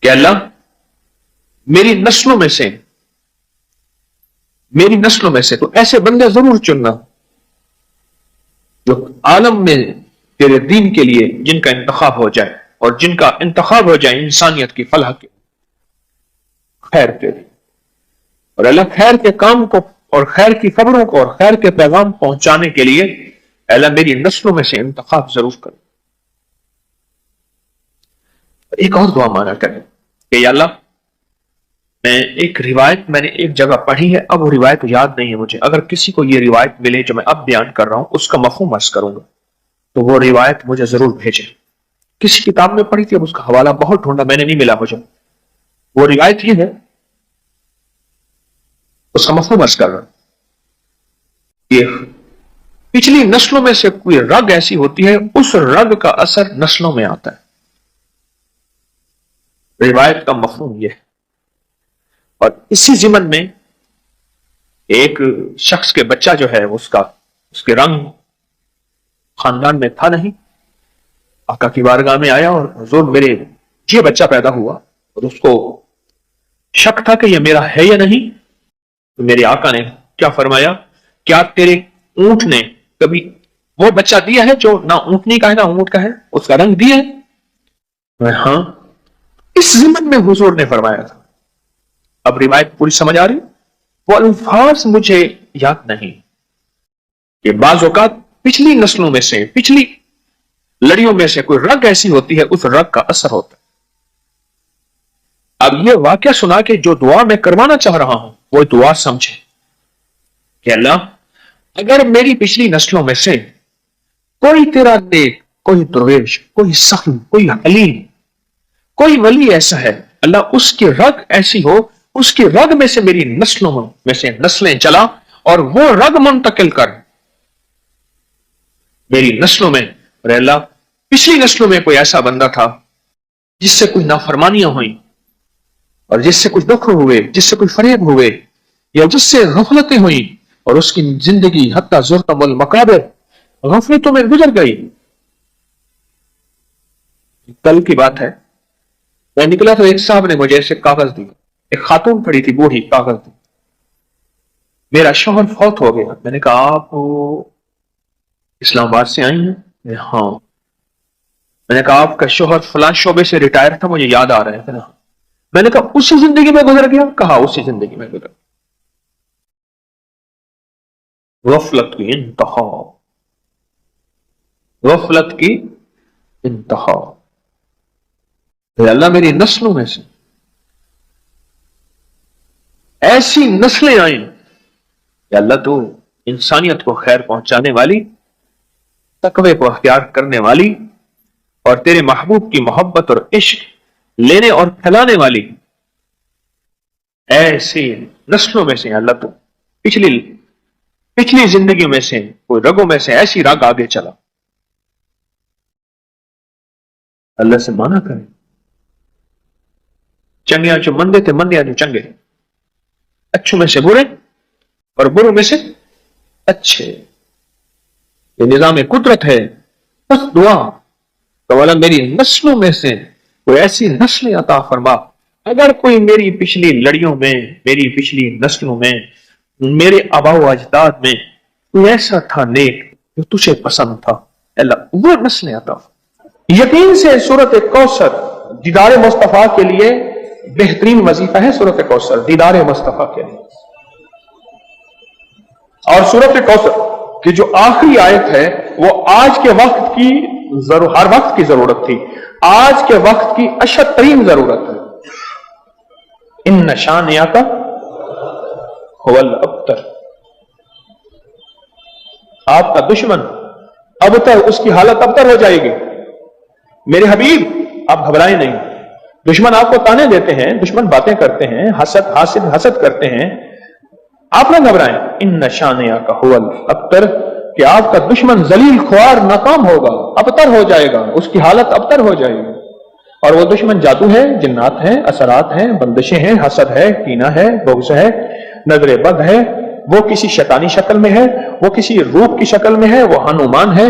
کہ اللہ میری نسلوں میں سے تو ایسے بندے ضرور چننا جو عالم میں تیرے دین کے لیے جن کا انتخاب ہو جائے، اور جن کا انتخاب ہو جائے انسانیت کی فلاح کے خیر کے لیے، اور اللہ خیر کے کام کو اور خیر کی خبروں کو اور خیر کے پیغام پہنچانے کے لیے اللہ میری نسلوں میں سے انتخاب ضرور کر۔ ایک اور دعا مانا کریں کہ یا اللہ میں ایک روایت میں نے ایک جگہ پڑھی ہے، اب وہ روایت یاد نہیں ہے مجھے، اگر کسی کو یہ روایت ملے جو میں اب بیان کر رہا ہوں اس کا مفہوم عرض کروں گا تو وہ روایت مجھے ضرور بھیجیں۔ کسی کتاب میں پڑھی تھی، اب اس کا حوالہ بہت ڈھونڈا میں نے نہیں ملا مجھے۔ وہ روایت یہ ہے، اس کا مفہوم عرض کر رہا ہوں کہ پچھلی نسلوں میں سے کوئی رگ ایسی ہوتی ہے، اس رگ کا اثر نسلوں میں آتا ہے۔ روایت کا مفہوم یہ ہے، اور اسی ضمن میں ایک شخص کے بچہ جو ہے اس کے رنگ خاندان میں تھا نہیں، آقا کی بارگاہ میں آیا اور حضور میرے یہ بچہ پیدا ہوا، اور اس کو شک تھا کہ یہ میرا ہے یا نہیں، تو میرے آقا نے کیا فرمایا، کیا تیرے اونٹ نے کبھی وہ بچہ دیا ہے جو نہ اونٹنی کا ہے نہ اونٹ کا ہے، اس کا رنگ دیا ہے؟ ہاں، اس ضمن میں حضور نے فرمایا تھا۔ اب روایت پوری سمجھ آ رہی؟ وہ الفاظ مجھے یاد نہیں کہ بعض اوقات پچھلی نسلوں میں سے پچھلی لڑیوں میں سے کوئی رگ ایسی ہوتی ہے، اس رگ کا اثر ہوتا ہے۔ اب یہ واقعہ سنا کہ جو دعا میں کروانا چاہ رہا ہوں وہ دعا سمجھے کہ اللہ اگر میری پچھلی نسلوں میں سے کوئی تیرا نیک، کوئی درویش، کوئی سخی، کوئی حلیم، کوئی ولی ایسا ہے، اللہ اس کی رگ ایسی ہو، اس کی رگ میں سے میری نسلوں میں سے نسلیں چلا اور وہ رگ منتقل کر میری نسلوں میں۔ اور اللہ پچھلی نسلوں میں کوئی ایسا بندہ تھا جس سے کوئی نافرمانیاں ہوئیں اور جس سے کچھ دکھ ہوئے، جس سے کوئی فریب ہوئے یا جس سے غفلتیں ہوئیں، اور اس کی زندگی حتی زرتم المقابر غفلتوں میں گزر گئی۔ کل کی بات ہے، میں نکلا تو ایک صاحب نے مجھے ایسے کاغذ دی، ایک خاتون پڑی تھی بوڑھی، کاغذ دی، میرا شوہر فوت ہو گیا۔ میں نے کہا آپ اسلام آباد سے آئی ہیں؟ ہاں۔ میں نے کہا آپ کا شوہر فلاں شعبے سے ریٹائر تھا، مجھے یاد آ رہا ہے۔ میں نے کہا اسی زندگی میں گزر گیا؟ کہا اسی زندگی میں گزر گیا۔ غفلت کی انتہا، غفلت کی انتہا۔ اللہ میری نسلوں میں سے ایسی نسلیں آئیں کہ اللہ تو انسانیت کو خیر پہنچانے والی، تقوی کو اختیار کرنے والی، اور تیرے محبوب کی محبت اور عشق لینے اور پھیلانے والی ایسی نسلوں میں سے اللہ تو پچھلی زندگی میں سے کوئی رگوں میں سے ایسی رگ آگے چلا۔ اللہ سے مانا کرے، چنگیاں جو مندے تھے مندیاں جو چنگے، اچھوں میں سے برے اور بروں میں سے اچھے، یہ نظام قدرت ہے۔ بس دعا تو اللہ میری نسلوں میں سے کوئی ایسی نسلیں عطا فرما، اگر کوئی میری پچھلی لڑیوں میں، میری پچھلی نسلوں میں، میرے آباء و اجداد میں کوئی ایسا تھا نیک جو تجھے پسند تھا، اللہ وہ نسلیں عطا فرما۔ یقین سے سورۃ کوثر دیدار مصطفیٰ کے لیے بہترین وظیفہ ہے۔ سورۃ کوثر دیدار مصطفیٰ کے لیے، اور سورۃ کوثر کی جو آخری آیت ہے وہ آج کے وقت کی ہر وقت کی ضرورت تھی، آج کے وقت کی اشد ترین ضرورت ہے۔ ان شانئک هو الابتر، آپ کا دشمن ابتر، اس کی حالت ابتر ہو جائے گی۔ میرے حبیب آپ گھبرائیں نہیں، دشمن آپ کو تانے دیتے ہیں، دشمن باتیں کرتے ہیں، حسد کرتے ہیں، آپ نہ گھبرائیں۔ ان شانئک هو الابتر، کہ آپ کا دشمن ذلیل خوار ناکام ہوگا، ابتر ہو جائے گا، اس کی حالت ابتر ہو جائے گی۔ اور وہ دشمن جادو ہے، جنات ہیں، اثرات ہیں، بندشیں ہیں، حسد ہے، کینہ ہے، بغض ہے، نظر بد ہے، وہ کسی شیطانی شکل میں ہے، وہ کسی روح کی شکل میں ہے، وہ ہنومان ہے،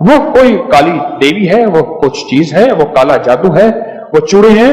وہ کوئی کالی دیوی ہے، وہ کچھ چیز ہے، وہ کالا جادو ہے، وہ چوڑے ہیں،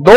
2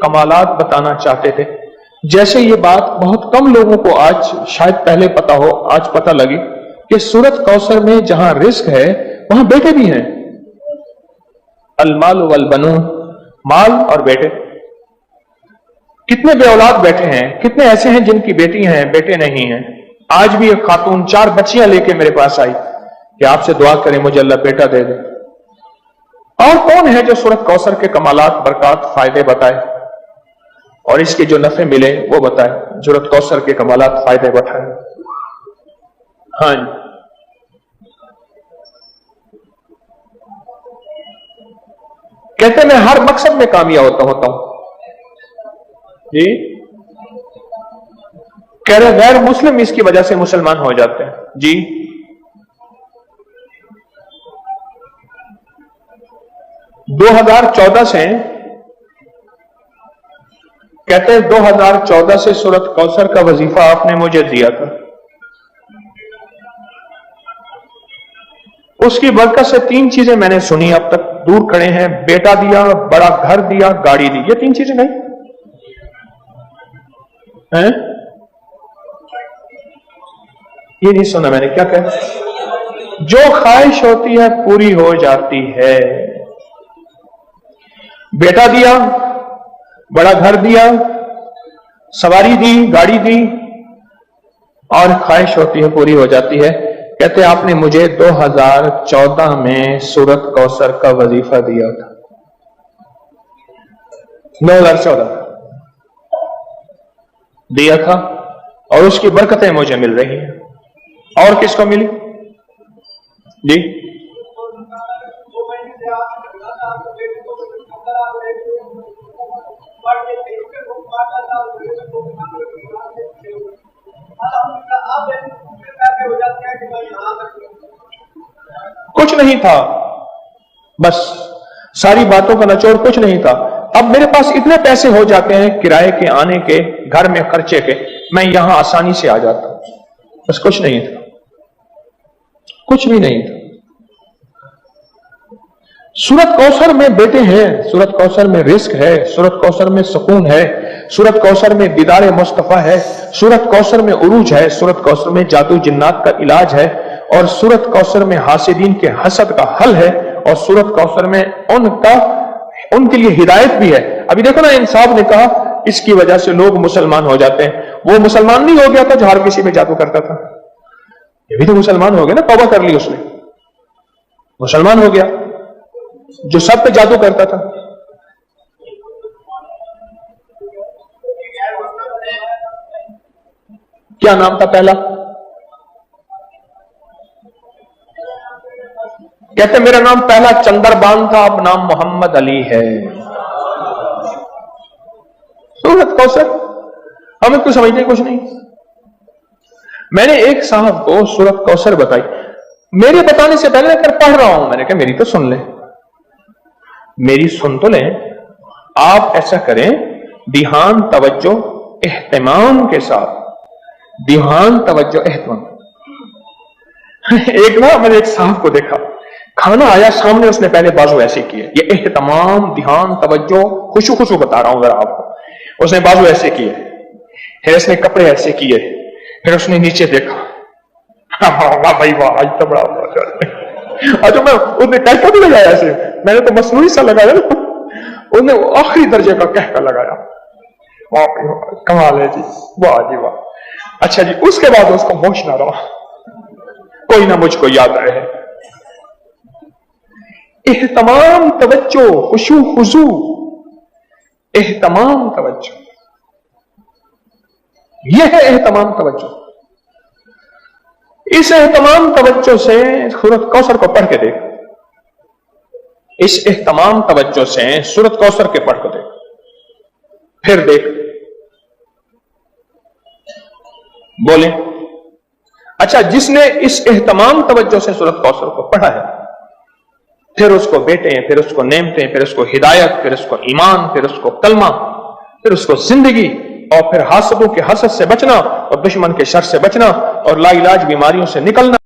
کمالات بتانا چاہتے تھے. جیسے یہ بات بہت کم لوگوں کو آج شاید پہلے پتا ہو, آج پتا لگی کہ سورۃ کوثر میں جہاں رزق ہے وہاں بیٹے بھی ہیں. المال والبنون, مال اور بیٹے. کتنے بے اولاد بیٹھے ہیں, کتنے ایسے ہیں جن کی بیٹی ہیں بیٹے نہیں ہیں. آج بھی ایک خاتون 4 بچیاں لے کے میرے پاس آئی کہ آپ سے دعا کریں مجھے اللہ بیٹا دے دے. اور کون ہے جو سورۃ کوثر کے کمالات, برکات, فائدے بتائے اور اس کے جو نفع ملے وہ بتائے, سورۃ کوثر کے کمالات, فائدے بتائے. ہاں جی, کہتے میں ہر مقصد میں کامیاب ہوتا ہوں. جی کہہ رہے غیر مسلم اس کی وجہ سے مسلمان ہو جاتے ہیں. جی 2014 سے کہتے ہیں 2014 سے سورۃ کوثر کا وظیفہ آپ نے مجھے دیا تھا. اس کی برکت سے 3 چیزیں میں نے سنی اب تک, دور کھڑے ہیں, بیٹا دیا, بڑا گھر دیا, گاڑی دی. یہ 3 چیزیں نہیں ہیں, یہ نہیں سنا میں نے. کیا کہا؟ جو خواہش ہوتی ہے پوری ہو جاتی ہے. بیٹا دیا, بڑا گھر دیا, سواری دی, گاڑی دی, اور خواہش ہوتی ہے پوری ہو جاتی ہے. کہتے آپ نے مجھے 2014 میں سورۃ کوثر کا وظیفہ دیا تھا. 2014 دیا تھا اور اس کی برکتیں مجھے مل رہی ہیں. اور کس کو ملی؟ جی کچھ نہیں تھا, بس ساری باتوں کا نچوڑ کچھ نہیں تھا. اب میرے پاس اتنے پیسے ہو جاتے ہیں کرائے کے, آنے کے, گھر میں خرچے کے, میں یہاں آسانی سے آ جاتا ہوں. بس کچھ نہیں تھا, کچھ بھی نہیں تھا. سورۃ کوثر میں بیٹے ہیں, سورۃ کوثر میں رزق ہے, سورۃ کوثر میں سکون ہے, سورۃ کوثر میں دیدار مصطفیٰ ہے, سورۃ کوثر میں عروج ہے, سورۃ کوثر میں جادو جنات کا علاج ہے, اور سورۃ کوثر میں حاسدین کے حسد کا حل ہے, اور سورۃ کوثر میں ان کے لیے ہدایت بھی ہے. ابھی دیکھو نا, انصاف نے کہا اس کی وجہ سے لوگ مسلمان ہو جاتے ہیں. وہ مسلمان نہیں ہو گیا تھا جو ہر کسی میں جادو کرتا تھا, یہ بھی تو مسلمان ہو گیا نا, توبہ کر لی اس نے, مسلمان ہو گیا. جو سب پہ جادو کرتا تھا, کیا نام تھا پہلا؟ کہتے میرا نام پہلا چندر بان تھا, اب نام محمد علی ہے. سورۃ کوثر ہمیں کچھ سمجھنے کچھ نہیں. میں نے ایک صاحب کو سورۃ کوثر بتائی, میرے بتانے سے پہلے کر پڑھ رہا ہوں, میں نے کہا میری تو سن لیں, میری سن تو لیں. آپ ایسا کریں, دھیان, توجہ, اہتمام کے ساتھ, دھیان, توجہ, اہتمام. ایک نا میں نے ایک صاحب کو دیکھا, کھانا آیا سامنے, اس نے پہلے بازو ایسے کیے, یہ اہتمام, دھیان, توجہ, خوشو بتا رہا ہوں ذرا آپ کو. اس نے بازو ایسے کیے, پھر اس نے کپڑے ایسے کیے, پھر اس نے نیچے دیکھا, واہ بھائی واہ, آج تو بڑا اچھا. میں اس نے کہہ بھی لگایا ایسے, میں نے تو مصنوعی سا لگایا نا, اس نے آخری درجے کا کہہ کر لگایا. کمال ہے جی, واہ جی واہ. اچھا جی, اس کے بعد اس کو ہوش نہ رہا, کوئی نہ مجھ کو یاد رہے. اہتمام, توجہ, خشوع خضوع, اہتمام, توجہ, یہ ہے اہتمام, توجہ. اس اہتمام توجہ سے سورۃ کوثر کو پڑھ کے دیکھ, اس اہتمام توجہ سے سورۃ کوثر کے پڑھ کے دیکھ, پھر دیکھ. بولیں. اچھا, جس نے اس اہتمام توجہ سے سورۃ کوثر کو پڑھا ہے, پھر اس کو بیٹے, پھر اس کو نعمتیں, پھر اس کو ہدایت, پھر اس کو ایمان, پھر اس کو کلمہ, پھر اس کو زندگی, اور پھر حاسدوں کے حسد سے بچنا, اور دشمن کے شر سے بچنا, اور لا علاج بیماریوں سے نکلنا,